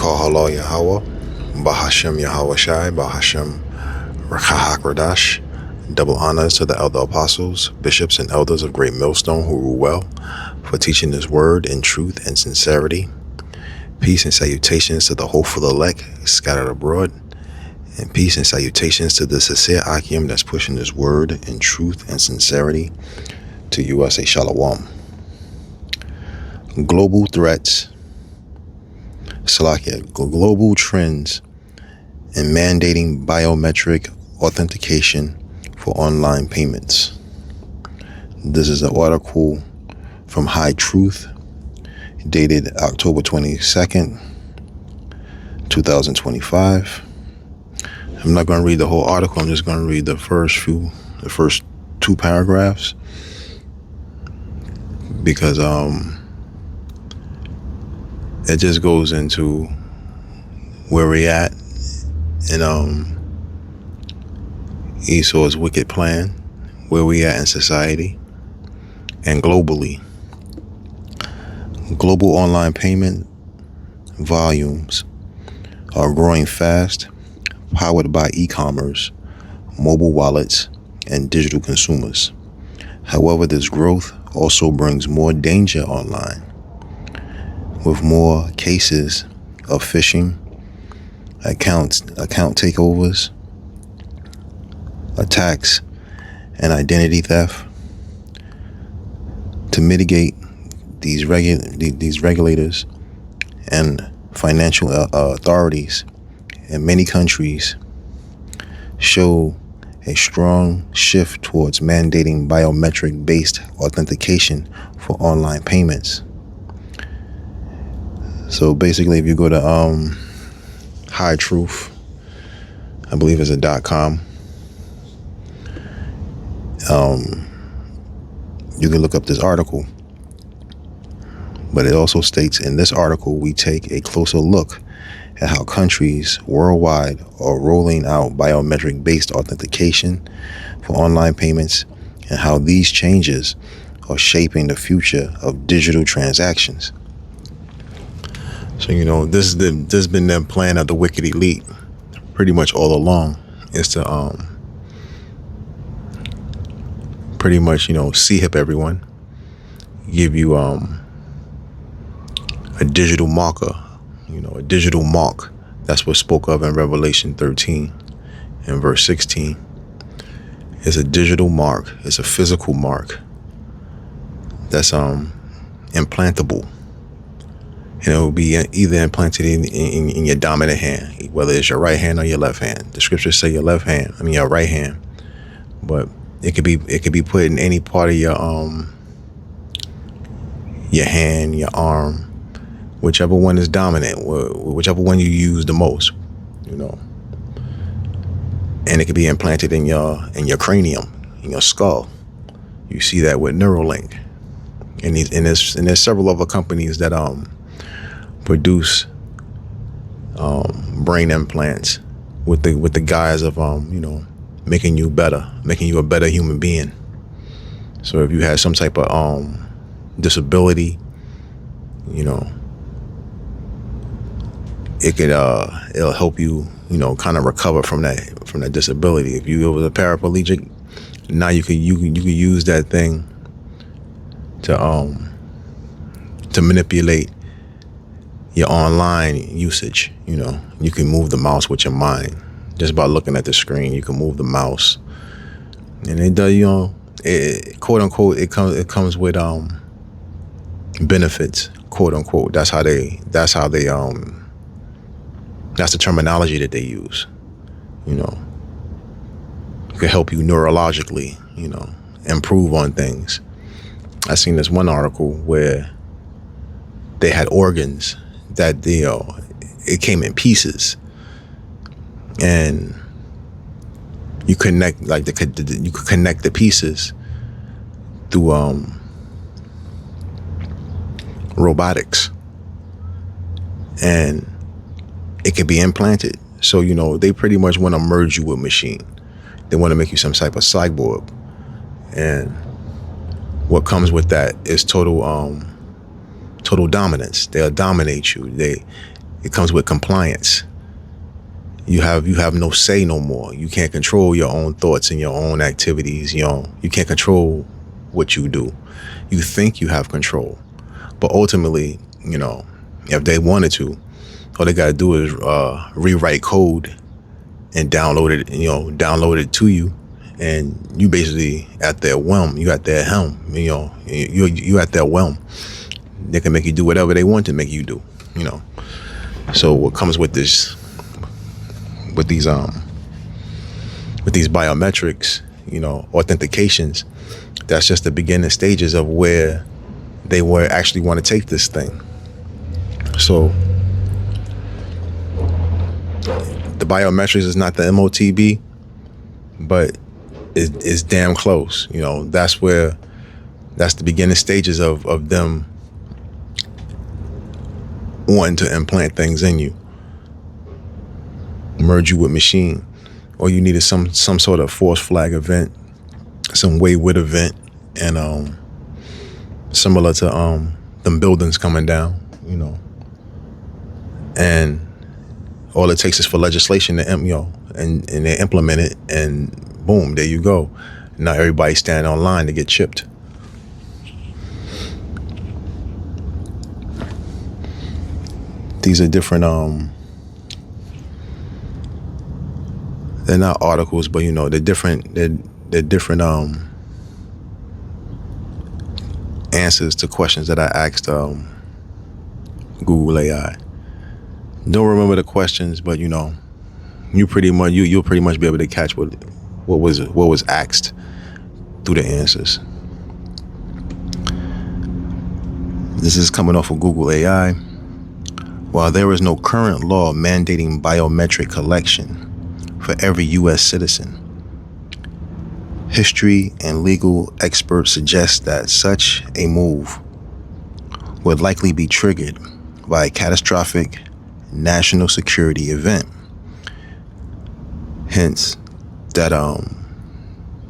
Kahala Yahweh, Bahashem Yahweh Shai, Bahashem Rakahak Radash. Double honors to the elder apostles, bishops, and elders of Great Millstone who rule well, for teaching this word in truth and sincerity. Peace and salutations to the hopeful elect scattered abroad, and peace and salutations to the sincere Akim that's pushing this word in truth and sincerity to USA Shalom. Global threats, Salakia, global trends in mandating biometric authentication for online payments. This is an article from High Truth, dated October 22nd, 2025. I'm not going to read the whole article. I'm just going to read the first two paragraphs, because it just goes into where we're at in Esau's wicked plan, where we at in society and globally. Global online payment volumes are growing fast, powered by e-commerce, mobile wallets, and digital consumers. However, this growth also brings more danger online, with more cases of phishing, account takeovers, attacks, and identity theft. To mitigate, these regulators and financial authorities in many countries show a strong shift towards mandating biometric-based authentication for online payments. So basically, if you go to High Truth, I believe it's a .com, you can look up this article. But it also states in this article, we take a closer look at how countries worldwide are rolling out biometric-based authentication for online payments, and how these changes are shaping the future of digital transactions. So, this has been the plan of the wicked elite pretty much all along, is to pretty much, C-hip everyone, give you a digital marker, a digital mark. That's what's spoke of in Revelation 13 and verse 16. It's a digital mark. It's a physical mark that's implantable. And it will be either implanted in your dominant hand, whether it's your right hand or your left hand. The scriptures say your right hand, but it could be put in any part of your hand, your arm, whichever one is dominant, whichever one you use the most, and it could be implanted in your cranium, in your skull. You see that with Neuralink, and there's several other companies that produce brain implants with the guise of making you better, making you a better human being. So if you have some type of disability, it'll help you, kind of recover from that disability. If you was a paraplegic, now you could use that thing to manipulate your online usage. You can move the mouse with your mind. Just by looking at the screen, you can move the mouse, and it does, it, quote unquote, it comes with benefits, quote unquote. That's the terminology that they use. It could help you neurologically, improve on things. I seen this one article where they had organs that it came in pieces, and you connect you could connect the pieces through robotics, and it can be implanted. So they pretty much want to merge you with machine. They want to make you some type of cyborg, and what comes with that is total dominance. They'll dominate you. It comes with compliance. You have no say no more. You can't control your own thoughts and your own activities. You can't control what you do. You think you have control, but ultimately, if they wanted to, all they gotta do is rewrite code and download it to you, and you basically at their whim. You at their helm. You at their whim. They can make you do whatever they want to make you do. So what comes with this, with these biometrics, authentications, that's just the beginning stages of where they will actually want to take this thing. So the biometrics is not the MOTB, but it's damn close. That's the beginning stages of them wanting to implant things in you, merge you with machine. All you need is some sort of force flag event, some wayward event, and similar to them buildings coming down, and all it takes is for legislation to and they implement it, and boom, there you go. Now everybody's standing online to get chipped. These are different they're not articles, but they're different answers to questions that I asked Google AI. Don't remember the questions, but you'll pretty much be able to catch what was asked through the answers. This is coming off of Google AI. While there is no current law mandating biometric collection for every U.S. citizen, history and legal experts suggest that such a move would likely be triggered by a catastrophic national security event. Hence, that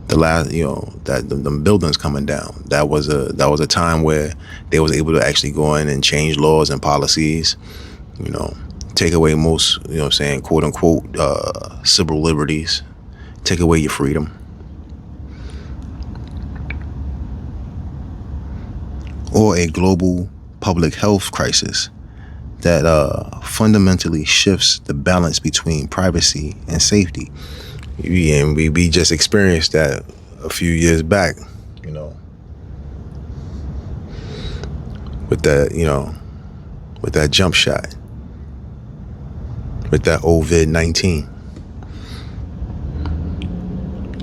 the buildings coming down. That was a time where they was able to actually go in and change laws and policies. Take away most, quote unquote, civil liberties, take away your freedom. Or a global public health crisis that fundamentally shifts the balance between privacy and safety. We just experienced that a few years back, with that jump shot, with that COVID-19.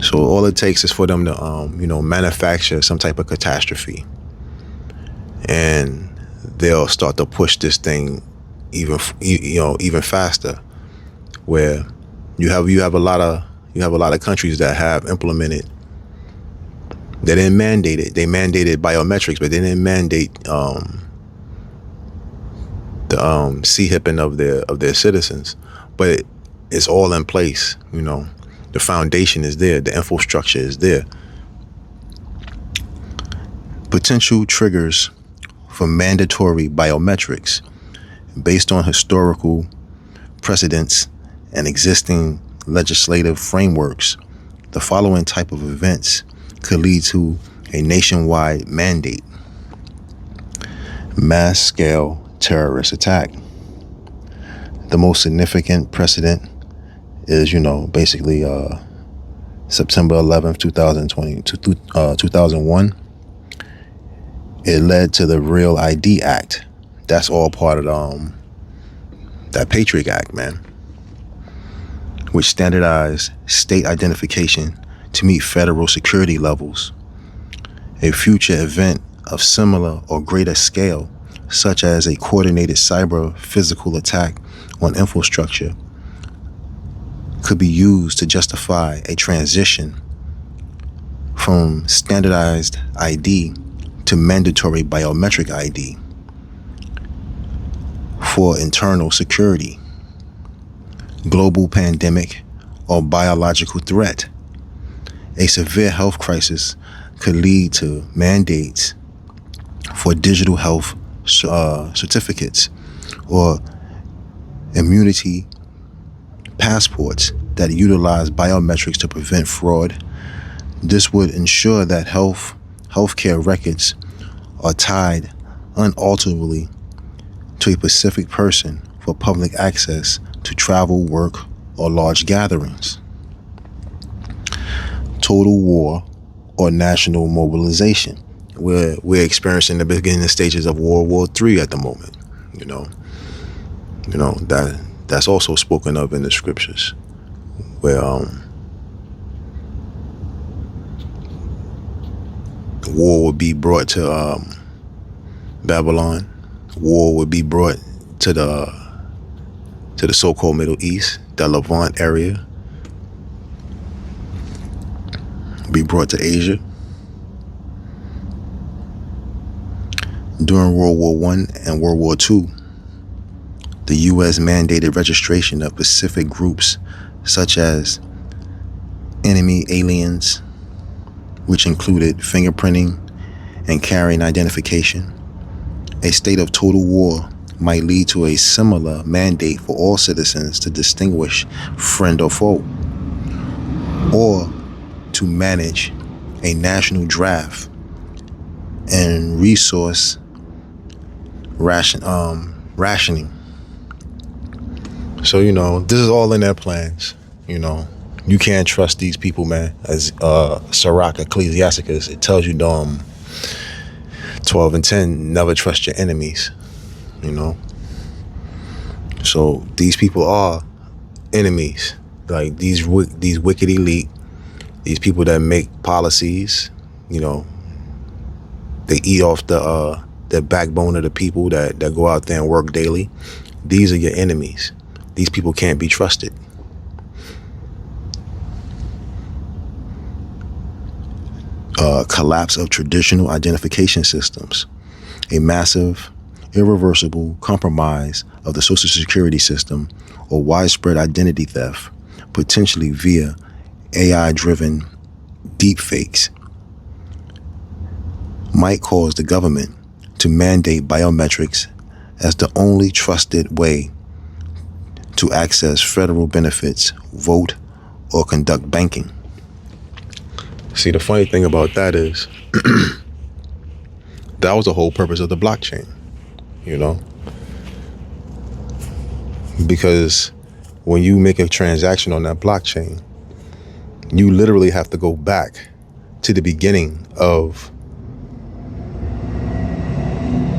So all it takes is for them to, manufacture some type of catastrophe, and they'll start to push this thing even faster. Where you have a lot of countries that have implemented. They didn't mandate it. They mandated biometrics, but they didn't mandate the CHIPing of their citizens. But it's all in place. The foundation is there. The infrastructure is there. Potential triggers for mandatory biometrics based on historical precedents and existing legislative frameworks. The following type of events could lead to a nationwide mandate: mass scale terrorist attack. The most significant precedent is, basically September 11th, 2001. It led to the Real ID Act. That's all part of that Patriot Act, man, which standardized state identification to meet federal security levels. A future event of similar or greater scale, such as a coordinated cyber physical attack on infrastructure, could be used to justify a transition from standardized ID to mandatory biometric ID for internal security, global pandemic, or biological threat. A severe health crisis could lead to mandates for digital health certificates or immunity passports that utilize biometrics to prevent fraud. This would ensure that healthcare records are tied unalterably to a specific person for public access to travel, work, or large gatherings. Total war or national mobilization. We're experiencing the beginning stages of World War III at the moment. That's also spoken of in the scriptures, where war would be brought to Babylon. War would be brought to the so-called Middle East, the Levant area. Be brought to Asia. During World War I and World War II, the U.S. mandated registration of specific groups such as enemy aliens, which included fingerprinting and carrying identification. A state of total war might lead to a similar mandate for all citizens to distinguish friend or foe, or to manage a national draft and resource rationing. So, this is all in their plans. You can't trust these people, man. As Sirach Ecclesiasticus, it tells you 12 and 10, never trust your enemies. So these people are enemies. Like these wicked elite, these people that make policies, they eat off the backbone of the people that go out there and work daily. These are your enemies. These people can't be trusted. Collapse of traditional identification systems. A massive, irreversible compromise of the Social Security system or widespread identity theft, potentially via AI-driven deepfakes, might cause the government to mandate biometrics as the only trusted way to access federal benefits, vote, or conduct banking. See, the funny thing about that is that was the whole purpose of the blockchain, because when you make a transaction on that blockchain, you literally have to go back to the beginning of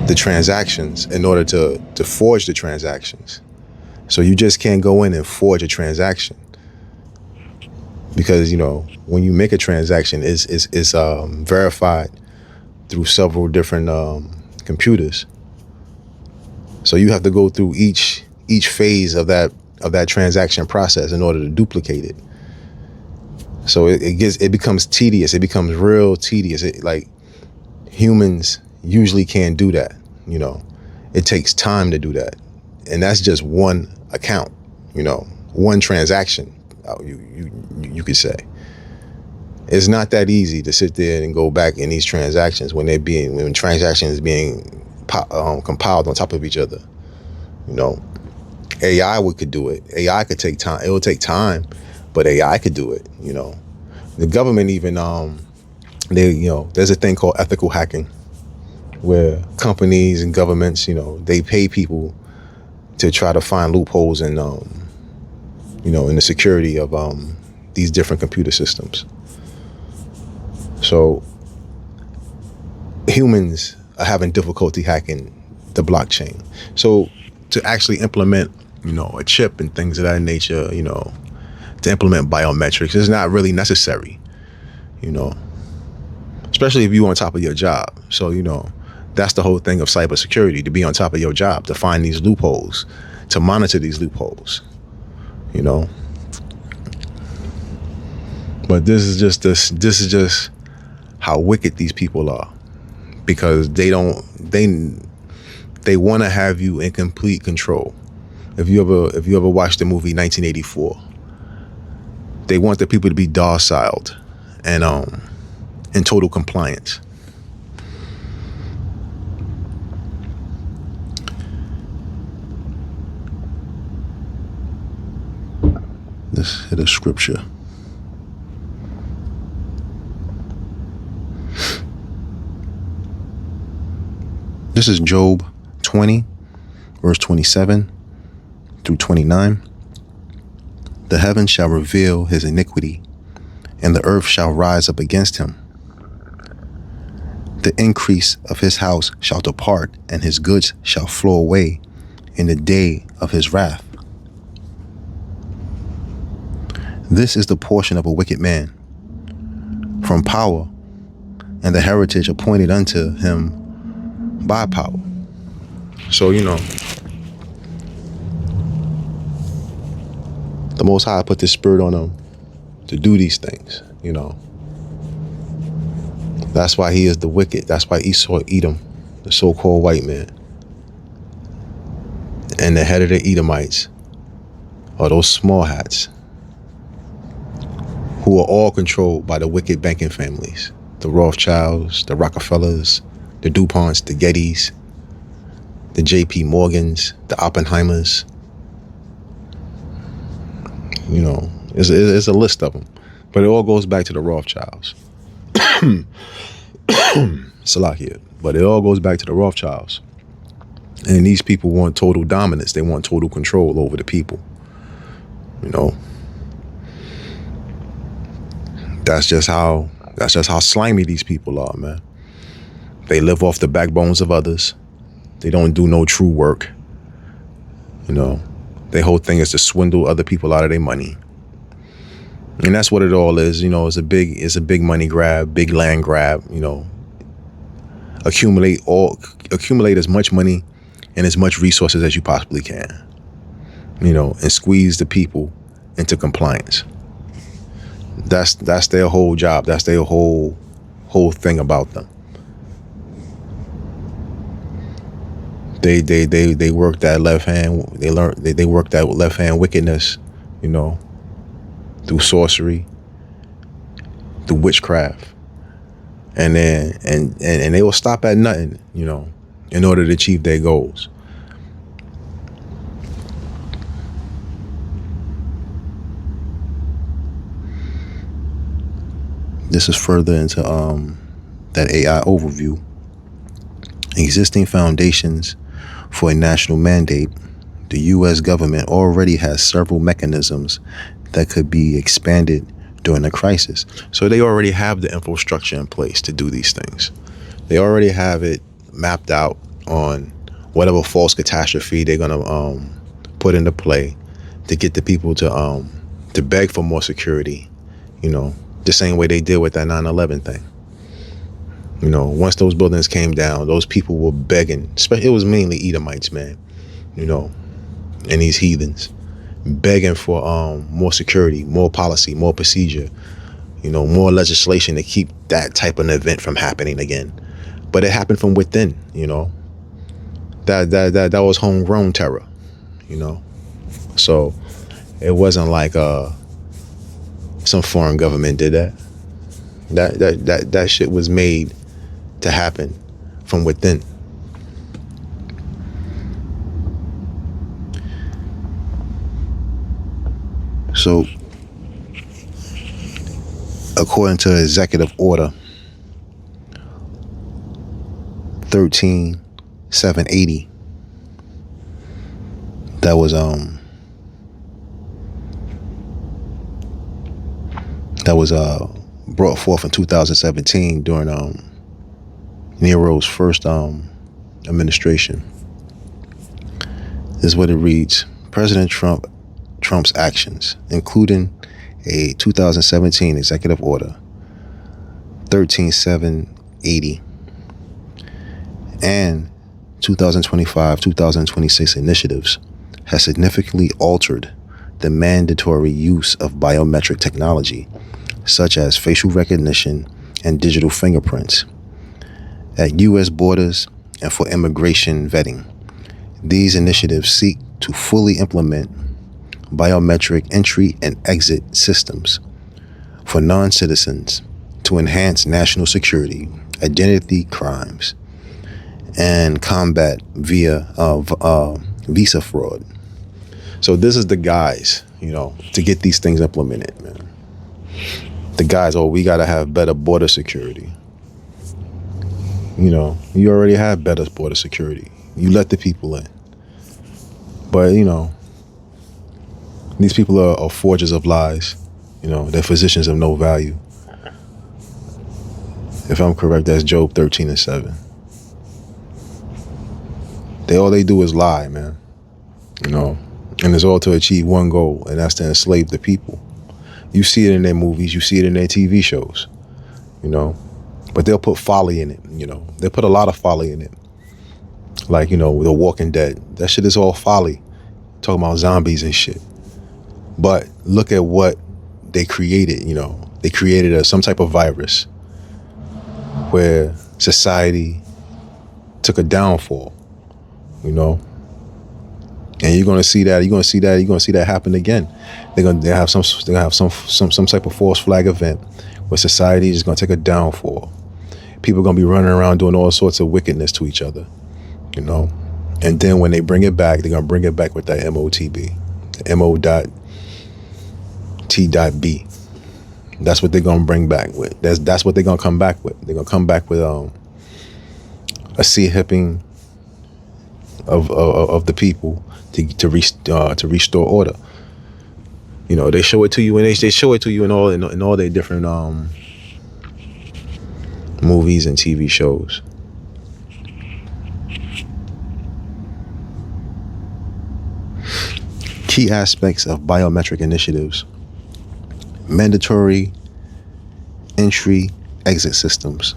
the transactions in order to forge the transactions. So you just can't go in and forge a transaction, because when you make a transaction, it's verified through several different computers. So you have to go through each phase of that transaction process in order to duplicate it. So it becomes tedious. It becomes real tedious. Humans usually can't do that. It takes time to do that, and that's just one account. One transaction. You could say it's not that easy to sit there and go back in these transactions when transactions being compiled on top of each other. AI could do it. AI could take time. It will take time, but AI could do it. The government even there's a thing called ethical hacking, where companies and governments they pay people to try to find loopholes in in the security of these different computer systems. So humans are having difficulty hacking the blockchain. So to actually implement, a chip and things of that nature, to implement biometrics is not really necessary, especially if you're on top of your job. So, that's the whole thing of cybersecurity, to be on top of your job, to find these loopholes, to monitor these loopholes, But this is just how wicked these people are, because they want to have you in complete control. If you ever watched the movie 1984, they want the people to be docile and in total compliance. Let's hit a scripture. This is Job 20, verse 27 through 29. The heavens shall reveal his iniquity, and the earth shall rise up against him. The increase of his house shall depart, and his goods shall flow away in the day of his wrath. This is the portion of a wicked man from power, and the heritage appointed unto him by power. So, the Most High put this spirit on him to do these things, That's why he is the wicked. That's why Esau, Edom, the so-called white man, and the head of the Edomites are those small hats who are all controlled by the wicked banking families, the Rothschilds, the Rockefellers, the DuPonts, the Gettys, the J.P. Morgans, the Oppenheimers. It's a list of them, but it all goes back to the Rothschilds. Salakia. But it all goes back to the Rothschilds. And these people want total dominance. They want total control over the people. That's just how slimy these people are, man. They live off the backbones of others. They don't do no true work. Their whole thing is to swindle other people out of their money. And that's what it all is. It's a big money grab, big land grab, accumulate as much money and as much resources as you possibly can, and squeeze the people into compliance. That's their whole job. That's their whole thing about them. They work that left hand. They work that left hand wickedness, through sorcery, through witchcraft, and they will stop at nothing, in order to achieve their goals. This is further into that AI overview. Existing foundations for a national mandate. The U.S. government already has several mechanisms that could be expanded during a crisis. So they already have the infrastructure in place to do these things. They already have it mapped out on whatever false catastrophe they're gonna put into play to get the people to beg for more security. The same way they did with that 9/11 thing. Once those buildings came down, those people were begging. It was mainly Edomites, man. And these heathens begging for more security, more policy, more procedure, more legislation to keep that type of event from happening again. But it happened from within, that was homegrown terror, So it wasn't like some foreign government did that. That shit was made to happen from within. So, according to Executive Order 13780, that was brought forth in 2017 during Nero's first administration. This is what it reads: President Trump's actions, including a 2017 Executive Order 13780 and 2025-2026 initiatives, has significantly altered the mandatory use of biometric technology, such as facial recognition and digital fingerprints, at U.S. borders and for immigration vetting. These initiatives seek to fully implement biometric entry and exit systems for non-citizens to enhance national security, identity crimes, and combat visa fraud. So this is the guys, to get these things implemented, man. The guys, we got to have better border security. You already have better border security. You let the people in. But, these people are forgers of lies. They're physicians of no value. If I'm correct, that's Job 13:7. All they do is lie, man. And it's all to achieve one goal, and that's to enslave the people. You see it in their movies, you see it in their TV shows, but they'll put folly in it, They put a lot of folly in it. Like, The Walking Dead. That shit is all folly. Talking about zombies and shit. But look at what they created, They created some type of virus where society took a downfall, And you're gonna see that happen again. They're gonna have some type of false flag event where society is gonna take a downfall. People are gonna be running around doing all sorts of wickedness to each other, And then when they bring it back, they're gonna bring it back with that MOTB, MO.T.B. That's what they're gonna bring back with. That's what they're gonna come back with. They're gonna come back with a sea hipping of the people to restore order. They show it to you, and they show it to you in all their different movies and TV shows. Key aspects of biometric initiatives: mandatory entry-exit systems.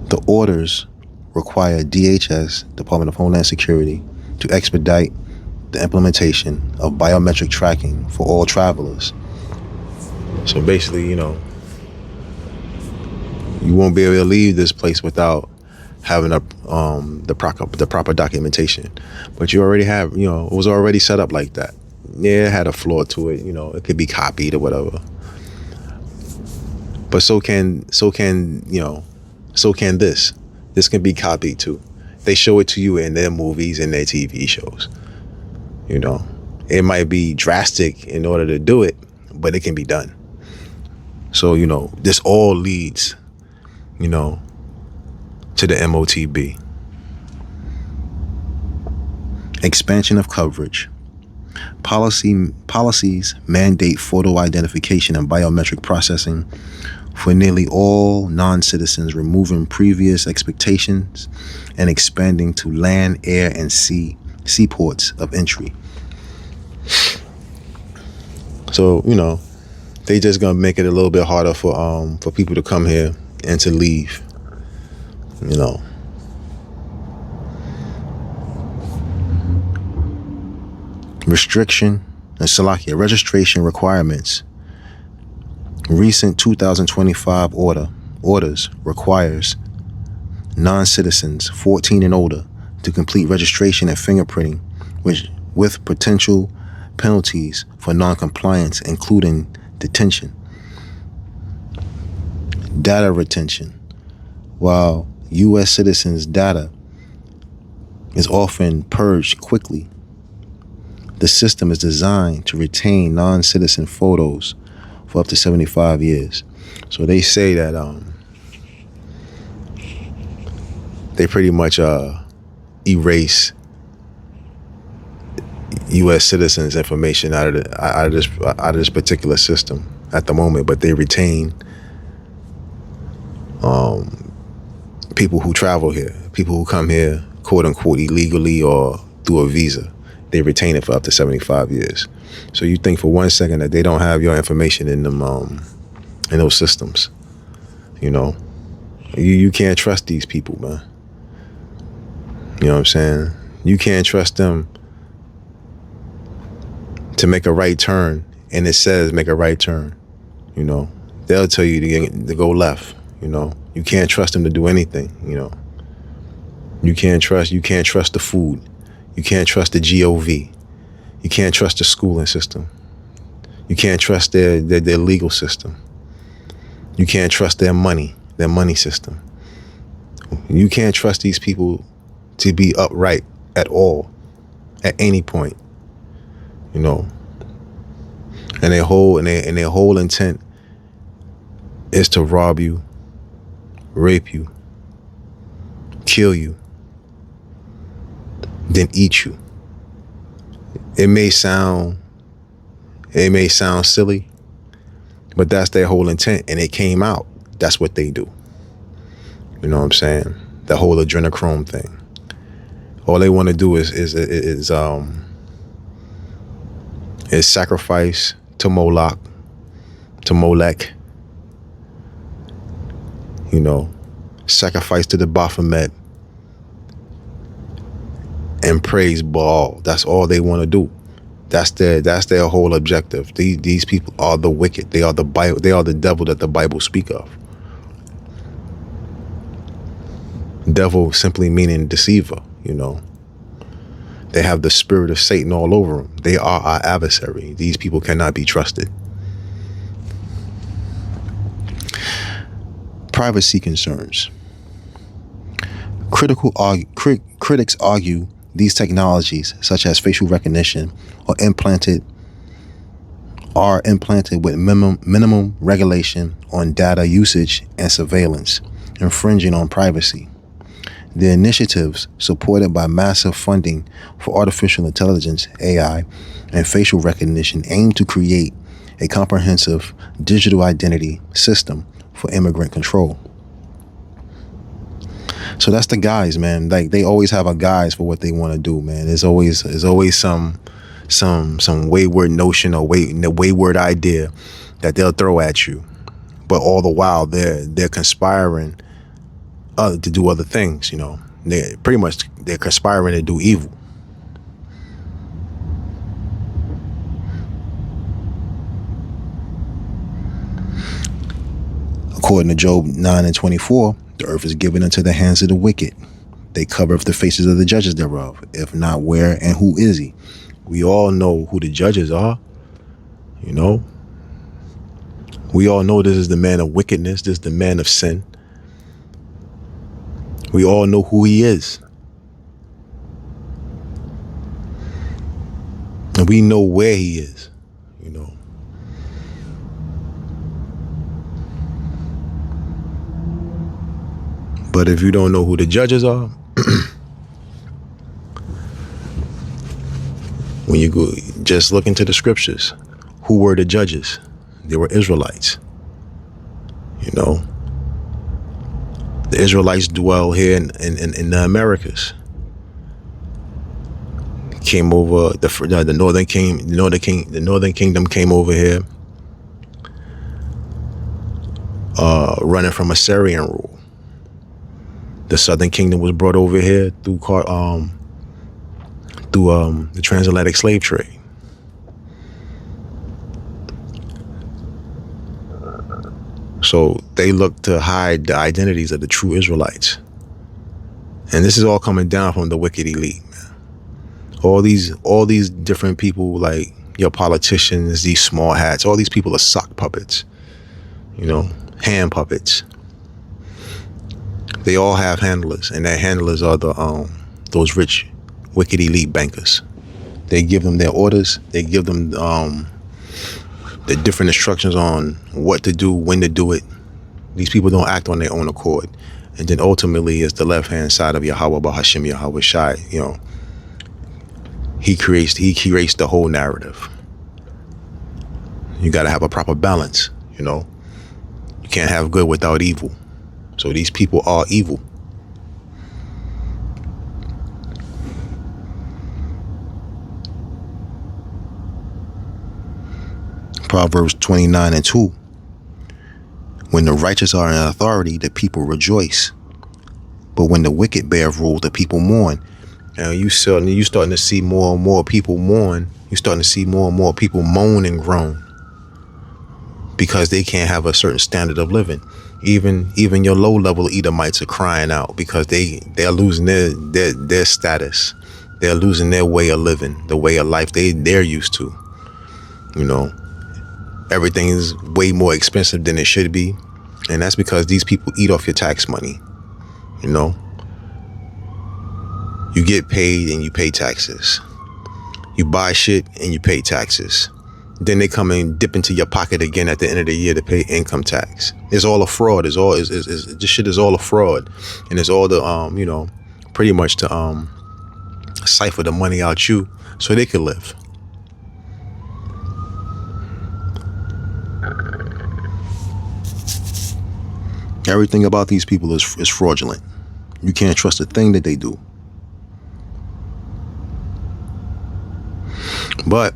The orders require DHS, Department of Homeland Security, to expedite the implementation of biometric tracking for all travelers. So basically, you won't be able to leave this place without having the proper documentation. But you already have, it was already set up like that. Yeah, it had a flaw to it, it could be copied or whatever. But so can this. This can be copied too. They show it to you in their movies and their TV shows. It might be drastic in order to do it, but it can be done. So, this all leads, to the MOTB. Expansion of coverage. Policies mandate photo identification and biometric processing for nearly all non-citizens, removing previous expectations and expanding to land, air, and seaports of entry. So, they just gonna make it a little bit harder for people to come here and to leave. Registration requirements. Recent 2025 orders requires non-citizens 14 and older to complete registration and fingerprinting, with potential penalties for non-compliance, including detention. Data retention. While U.S. citizens' data is often purged quickly, the system is designed to retain non-citizen photos for up to 75 years. So they say that they pretty much erase U.S. citizens' information out of this particular system at the moment, but they retain people who travel here, people who come here, quote unquote, illegally or through a visa. They retain it for up to 75 years. So you think for 1 second that they don't have your information in them, in those systems. You can't trust these people, man. You know what I'm saying? You can't trust them to make a right turn, and it says make a right turn. They'll tell you to go left. You can't trust them to do anything. You can't trust the food. You can't trust the GOV. You can't trust the schooling system. You can't trust their legal system. You can't trust their money system. You can't trust these people to be upright at all. at any point, you know. And their whole intent is to rob you, rape you, kill you, then eat you. It may sound silly, but that's their whole intent, and it came out. That's what they do. You know what I'm saying? The whole adrenochrome thing. All they want to do is sacrifice to Moloch, to Molech. You know, sacrifice to the Baphomet and praise Baal. That's all they want to do. That's their whole objective. These people are the wicked. They are the Bible. They are the devil that the Bible speak of. Devil simply meaning deceiver. You know, they have the spirit of Satan all over them. They are our adversary. These people cannot be trusted. Privacy concerns. Critics argue these technologies, such as facial recognition, are implanted with minimum regulation on data usage and surveillance, infringing on privacy. The initiatives, supported by massive funding for artificial intelligence, AI, and facial recognition, aim to create a comprehensive digital identity system for immigrant control. So that's the guys, man. Like, they always have a guise for what they want to do, man. There's always some wayward notion or wayward idea that they'll throw at you, but all the while they're conspiring to do other things. You know, they're conspiring to do evil. According to Job 9:24, the earth is given into the hands of the wicked. They cover the faces of the judges thereof. If not, where and who is he? We all know who the judges are. You know, we all know this is the man of wickedness. This is the man of sin. We all know who he is. And we know where he is, you know. But if you don't know who the judges are, when you go, just look into the scriptures. Who were the judges? They were Israelites. You know, the Israelites dwell here in the Americas. Came over the northern kingdom came over here, running from Assyrian rule. The southern kingdom was brought over here through the transatlantic slave trade. So they look to hide the identities of the true Israelites. And this is all coming down from the wicked elite, man. All these different people, like your politicians, these small hats, all these people are sock puppets, you know, hand puppets. They all have handlers, and their handlers are those rich, wicked elite bankers. They give them their orders. They give them the different instructions on what to do, when to do it. These people don't act on their own accord. And then ultimately, it's the left-hand side of Yahweh Bahashim Yahweh Shai. You know, he creates the whole narrative. You got to have a proper balance. You know, you can't have good without evil. So these people are evil. Proverbs 29:2. When the righteous are in authority, the people rejoice. But when the wicked bear rule, the people mourn. Now you starting to see more and more people mourn. You're starting to see more and more people moan and groan because they can't have a certain standard of living. Even your low level Edomites are crying out because they're losing their status. They're losing their way of living, the way of life they're used to. You know, everything is way more expensive than it should be. And that's because these people eat off your tax money. You know, you get paid and you pay taxes. You buy shit and you pay taxes. Then they come and dip into your pocket again at the end of the year to pay income tax. It's all a fraud. This shit is all a fraud, and it's all the pretty much to cipher the money out you so they can live. Everything about these people is fraudulent. You can't trust a thing that they do. But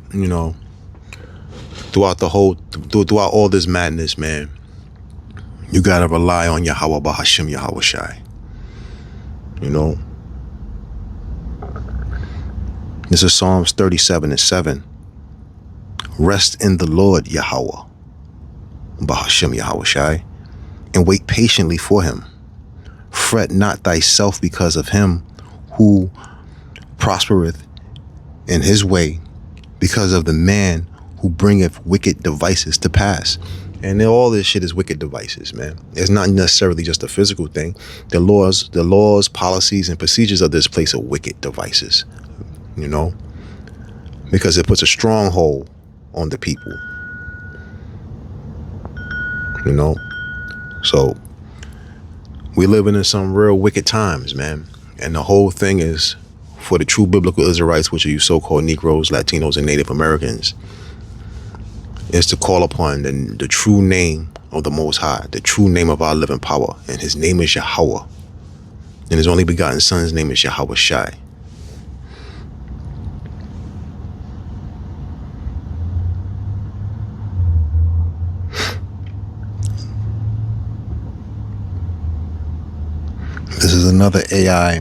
throughout all this madness, man, you gotta rely on Yahweh Bahashim Yahweh Shai. This is Psalms 37:7. Rest in the Lord Yahweh Bahashim Yahweh Shai, and wait patiently for him. Fret not thyself because of him who prospereth in his way, because of the man who bringeth wicked devices to pass. And all this shit is wicked devices, man. It's not necessarily just a physical thing. The laws, policies, and procedures of this place are wicked devices, because it puts a stronghold on the people, So we living in some real wicked times, man. And the whole thing is for the true biblical Israelites, which are you so-called Negroes, Latinos, and Native Americans, is to call upon the true name of the Most High, the true name of our living power. And his name is Yahweh. And his only begotten son's name is Yahweh Shai. This is another AI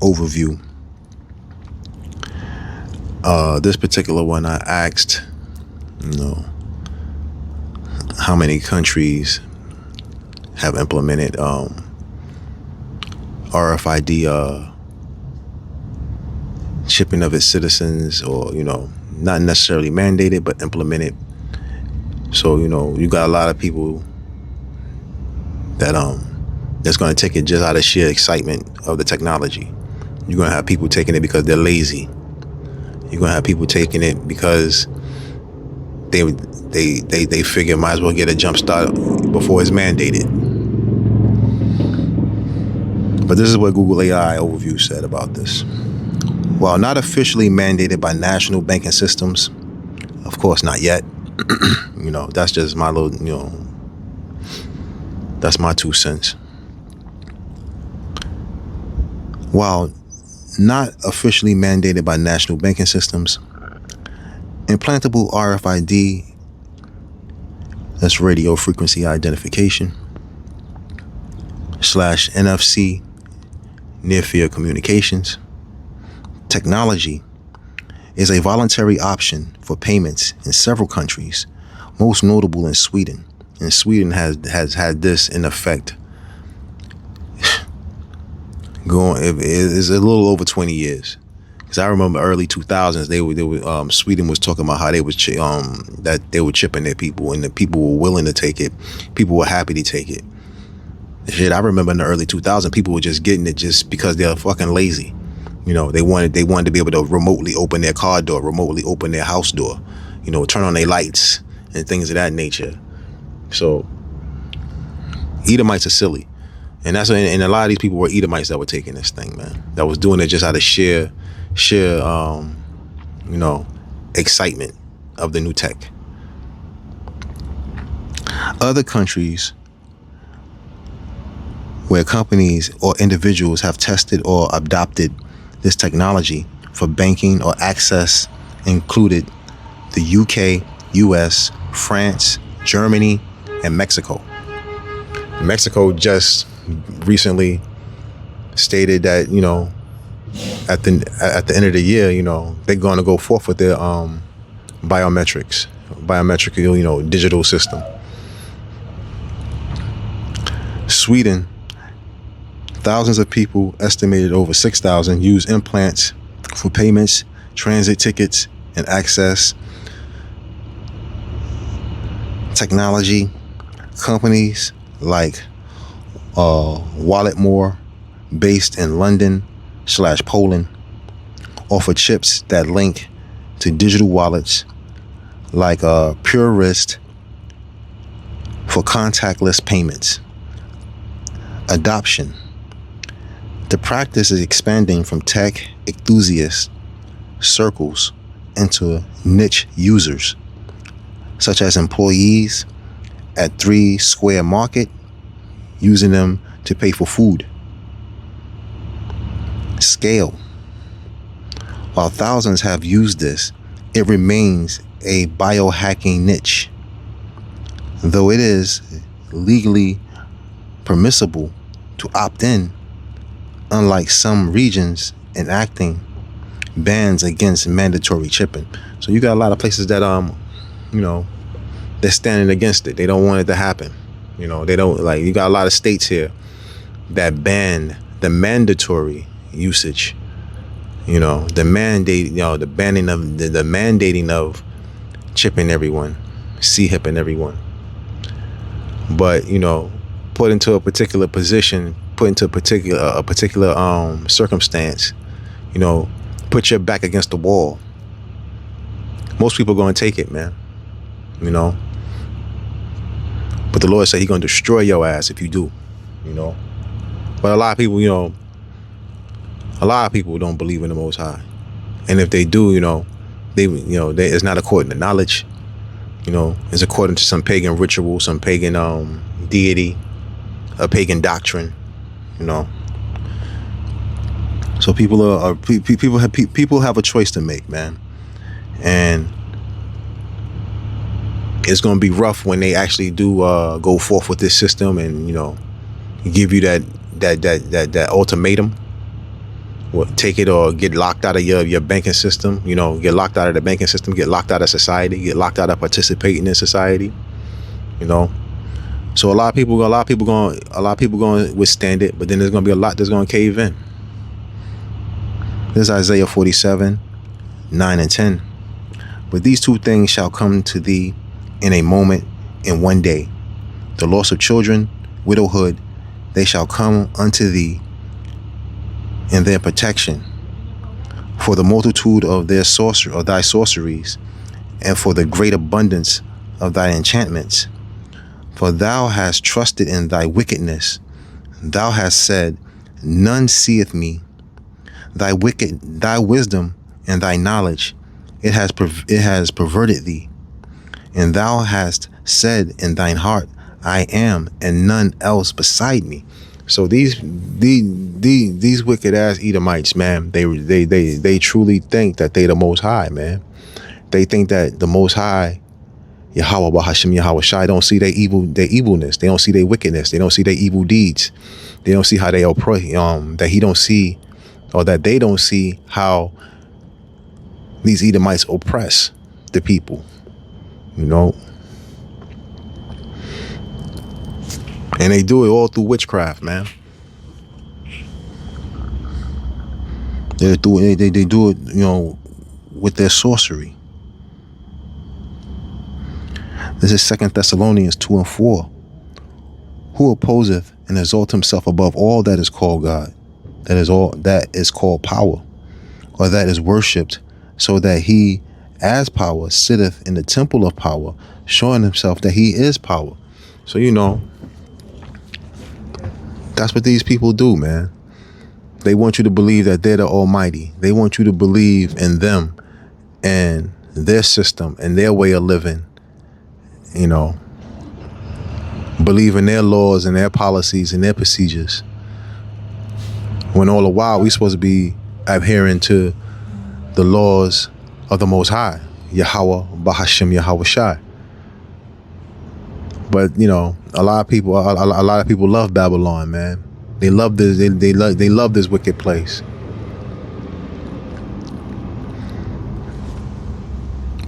overview. This particular one, I asked, how many countries have implemented RFID chipping of its citizens, or not necessarily mandated but implemented. So you got a lot of people that that's going to take it just out of sheer excitement of the technology. You're going to have people taking it because they're lazy. You're going to have people taking it because they figure might as well get a jump start before it's mandated. But this is what Google AI Overview said about this. While not officially mandated by national banking systems, of course not yet, that's just my little, that's my 2 cents. While not officially mandated by national banking systems, implantable RFID, that's radio frequency identification, /NFC, near field communications, technology is a voluntary option for payments in several countries, most notable in Sweden. And Sweden has had this in effect it's a little over 20 years. Because I remember early 2000s, they were Sweden was talking about how they was that they were chipping their people, and the people were willing to take it. People were happy to take it. Shit, I remember in the early 2000s, people were just getting it just because they're fucking lazy. They wanted to be able to remotely open their car door, remotely open their house door, turn on their lights and things of that nature. So Edomites are silly. And and a lot of these people were Edomites that were taking this thing, man. That was doing it just out of sheer excitement of the new tech. Other countries where companies or individuals have tested or adopted this technology for banking or access included the UK, US, France, Germany, and Mexico. Mexico just recently stated that at the end of the year, they're going to go forth with their biometric digital system. Sweden, thousands of people, estimated over 6,000, use implants for payments, transit tickets, and access. Technology companies like Walletmore, based in London /Poland, offer chips that link to digital wallets like Pure Wrist for contactless payments. Adoption. The practice is expanding from tech enthusiast circles into niche users, such as employees at 3 Square Market using them to pay for food. Scale. While thousands have used this, it remains a biohacking niche. Though it is legally permissible to opt in, unlike some regions enacting bans against mandatory chipping. So you got a lot of places that they're standing against it. They don't want it to happen. They don't like. You got a lot of states here that ban the mandatory usage. The mandate. The banning of the mandating of chipping everyone, C-hipping everyone. But put into a particular position, put into a particular circumstance. Put your back against the wall. Most people are going to take it, man. But the Lord said He's going to destroy your ass if you do. But a lot of people, don't believe in the Most High, and if they do, it's not according to knowledge. It's according to some pagan ritual, some pagan deity, a pagan doctrine. So people have a choice to make, man, and it's gonna be rough when they actually do go forth with this system and give you that ultimatum. Take it or get locked out of your banking system. Get locked out of the banking system. Get locked out of society. Get locked out of participating in society. So a lot of people going to withstand it, but then there's gonna be a lot that's gonna cave in. This is Isaiah 47, 9 and 10. But these 2 things shall come to thee in a moment, in one day. The loss of children, widowhood, they shall come unto thee in their protection. For the multitude of thy sorceries, and for the great abundance of thy enchantments. For thou hast trusted in thy wickedness. Thou hast said, none seeth me. Thy wisdom and thy knowledge, it has perverted thee. And thou hast said in thine heart, I am, and none else beside me. So these wicked ass Edomites, man, they truly think that they the Most High, man. They think that the Most High, Yahweh Bahashim Yahweh Shai, don't see their evilness. They don't see their wickedness. They don't see their evil deeds. They don't see how they oppress. That he don't see, or that they don't see how these Edomites oppress the people. And they do it all through witchcraft, man. They do it, with their sorcery. This is 2 Thessalonians 2 and 4. Who opposeth and exalt himself above all that is called God, that is called power, or that is worshipped, so that he as power sitteth in the temple of power, showing himself that he is power. So that's what these people do, man. They want you to believe that they're the Almighty. They want you to believe in them and their system and their way of living. Believe in their laws and their policies and their procedures. When all the while we supposed to be adhering to the laws of the Most High, Yahweh Bahashim Yahweh Shai. But a lot of people love Babylon, man. They love this. They love this wicked place.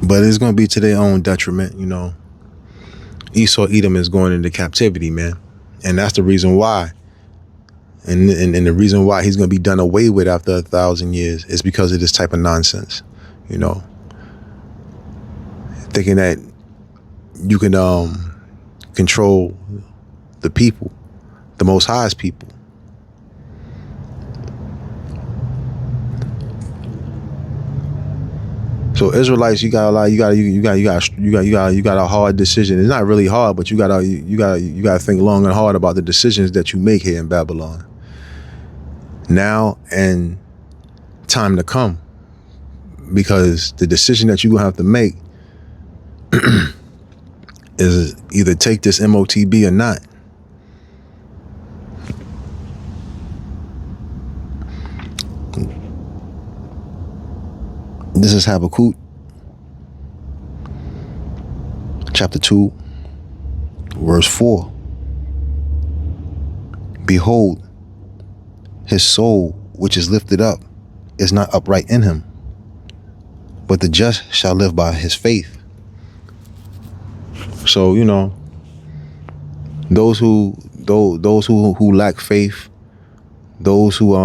But it's gonna be to their own detriment, Esau Edom is going into captivity, man, and that's the reason why. And the reason why he's gonna be done away with after 1,000 years is because of this type of nonsense, thinking that you can control the people, the Most High's people. So Israelites, you got a lot. You got a hard decision. It's not really hard, but you gotta think long and hard about the decisions that you make here in Babylon. Now and time to come, because the decision that you're gonna have to make is either take this MOTB or not. This is Habakkuk, chapter 2, verse 4. Behold, his soul, which is lifted up, is not upright in him, but the just shall live by his faith. So, you know, those who lack faith, those who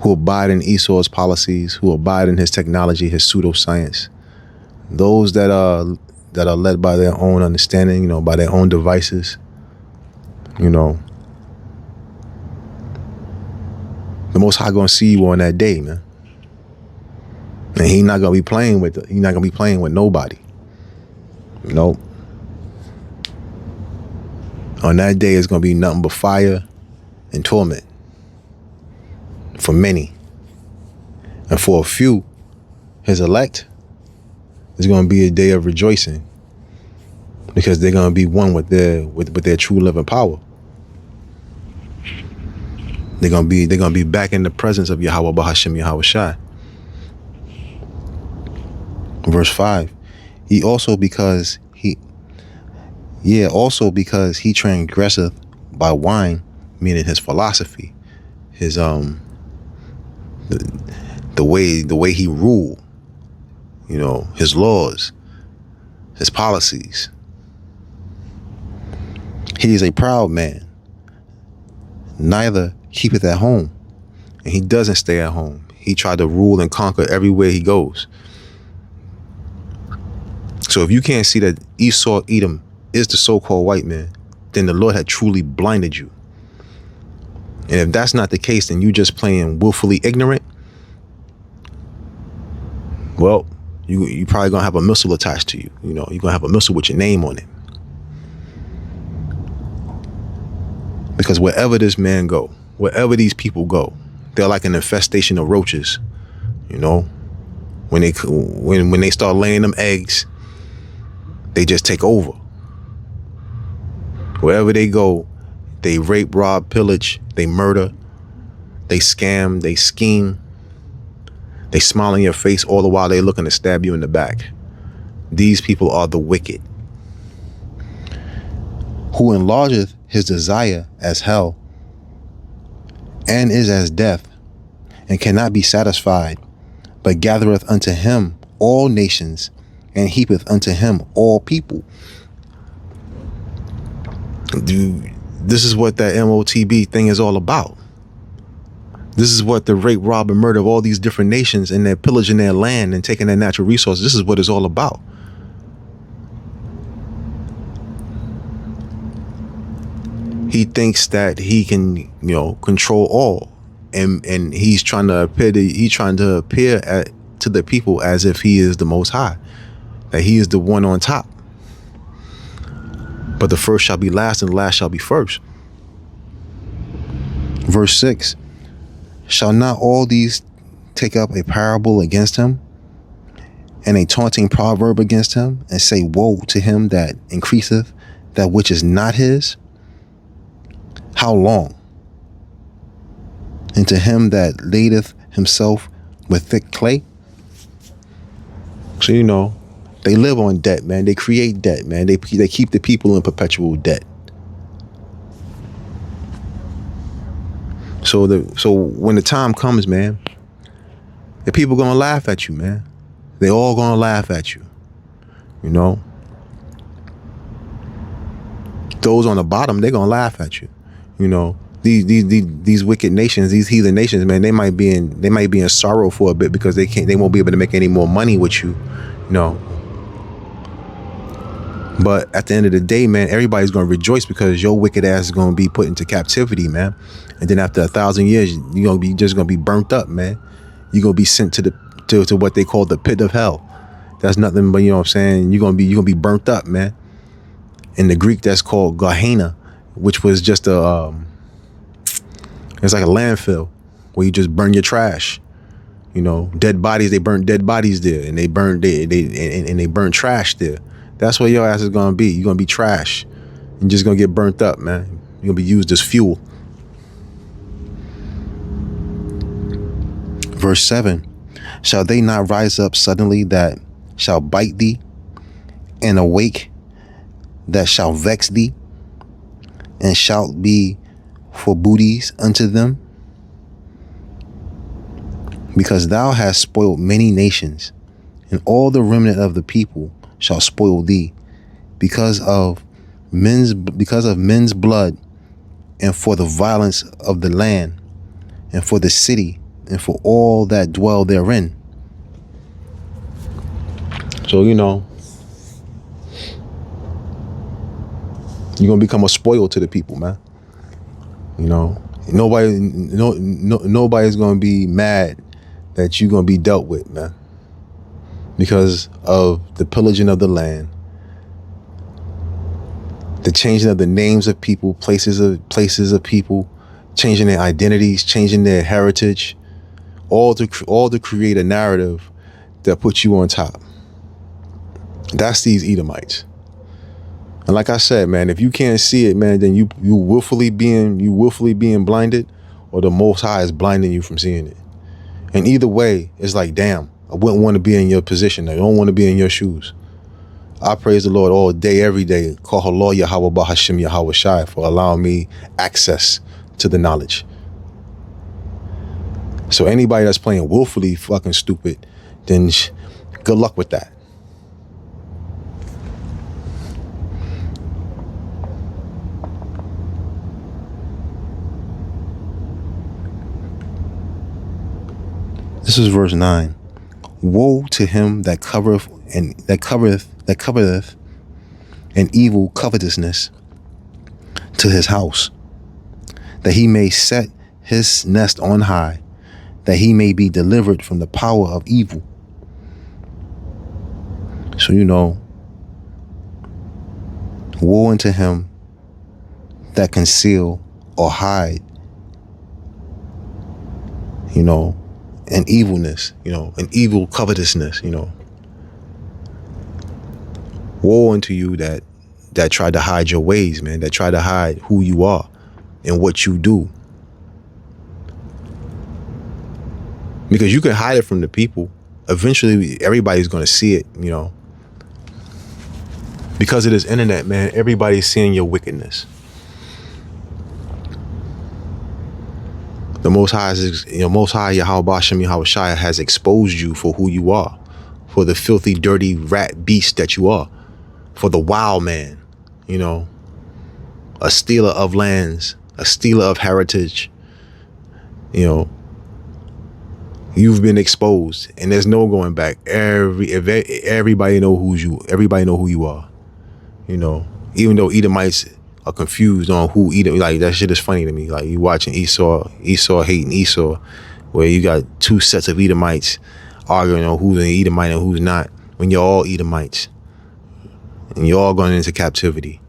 abide in Esau's policies, who abide in his technology, his pseudoscience, those that are led by their own understanding, you know, by their own devices, you know, the Most High gonna see you on that day, man. And he's not gonna be playing with nobody. Nope. On that day, it's gonna be nothing but fire and torment for many. And for a few, his elect, it's gonna be a day of rejoicing, because they're gonna be one with their true living power. They're gonna be back in the presence of Yahweh Bahashem Yahweh Shai. Verse 5. Also because he transgresseth by wine, meaning his philosophy, his the way he ruled, you know, his laws, his policies. He is a proud man, neither keepeth at home, and he doesn't stay at home. He tried to rule and conquer everywhere he goes. So if you can't see that Esau, Edom, is the so-called white man, then the Lord had truly blinded you. And if that's not the case, then you just playing willfully ignorant. Well, you probably gonna have a missile attached to you. You know, you're gonna have a missile with your name on it. Because wherever this man go, wherever these people go, they're like an infestation of roaches. You know, when they start laying them eggs, they just take over. Wherever they go, they rape, rob, pillage, they murder, they scam, they scheme, they smile in your face all the while they looking to stab you in the back. These people are the wicked, who enlargeth his desire as hell, and is as death, and cannot be satisfied, but gathereth unto him all nations, and heapeth unto him all people. Dude, this is what that MOTB thing is all about. This is what the rape, rob, and murder of all these different nations, and they're pillaging their land and taking their natural resources. This is what it's all about. He thinks that he can, you know, control all, and he's trying to appear to the people as if he is the Most High, that he is the one on top. But the first shall be last, and the last shall be first. Verse 6. Shall not all these take up a parable against him, and a taunting proverb against him, and say, woe to him that increaseth that which is not his? How long? And to him that ladeth himself with thick clay? So, you know, they live on debt, man. They create debt, man. They keep the people in perpetual debt. So when the time comes, man, the people gonna laugh at you, man. They all gonna laugh at you. You know, those on the bottom, they gonna laugh at you. You know, these wicked nations, these heathen nations, man, they might be in sorrow for a bit, because they won't be able to make any more money with you. You know. But at the end of the day, man, everybody's going to rejoice, because your wicked ass is going to be put into captivity, man. And then after 1,000 years, you're gonna be just gonna be burnt up, man. You're gonna be sent to what they call the pit of hell. That's nothing but, you know what I'm saying, you're gonna be burnt up, man. In the Greek, that's called Gehenna, which was just it's like a landfill where you just burn your trash. You know, dead bodies, they burn dead bodies there, and they burn trash there. That's what your ass is gonna be. You're gonna be trash. You're just gonna get burnt up, man. You're gonna be used as fuel. Verse 7, shall they not rise up suddenly that shall bite thee, and awake that shall vex thee, and shalt be for booties unto them? Because thou hast spoiled many nations, and all the remnant of the people shall spoil thee, because of men's blood, and for the violence of the land, and for the city, and for all that dwell therein. So, you know, you're gonna become a spoil to the people, man. You know, nobody's gonna be mad that you're gonna be dealt with, man, because of the pillaging of the land, the changing of the names of people, places of people, changing their identities, changing their heritage, all to create a narrative that puts you on top. That's these Edomites. And like I said, man, if you can't see it, man, then you willfully being blinded, or the Most High is blinding you from seeing it. And either way, it's like, damn, I wouldn't want to be in your position. I don't want to be in your shoes. I praise the Lord all day, every day. Call Allah Yahweh Bahashim Yahweh Shai for allowing me access to the knowledge. So anybody that's playing willfully fucking stupid, then good luck with that. This is verse 9. Woe to him that covereth an evil covetousness to his house, that he may set his nest on high, that he may be delivered from the power of evil. So, you know, woe unto him that conceal or hide, you know, an evilness, you know, an evil covetousness, you know. Woe unto you that try to hide your ways, man, that try to hide who you are and what you do. Because you can hide it from the people. Eventually, everybody's going to see it, you know. Because of this internet, man, everybody's seeing your wickedness. The Most High, Most High Yahweh Bashem Yahweh Shai has exposed you for who you are, for the filthy, dirty rat beast that you are, for the wild man, you know, a stealer of lands, a stealer of heritage. You know, you've been exposed, and there's no going back. Everybody know who you are. You know, even though Edomites are confused on who Edom, like that shit is funny to me. Like you watching Esau hating Esau, where you got two sets of Edomites arguing on who's an Edomite and who's not, when you're all Edomites and you're all going into captivity.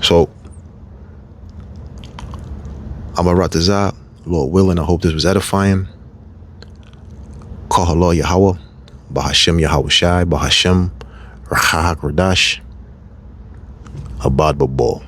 So I'm a Ratazah, Lord willing, I hope this was edifying. Call Allah Yahweh, Bahashim Yahweh Shai, Bahashim Rahak Radash, Abad Babal.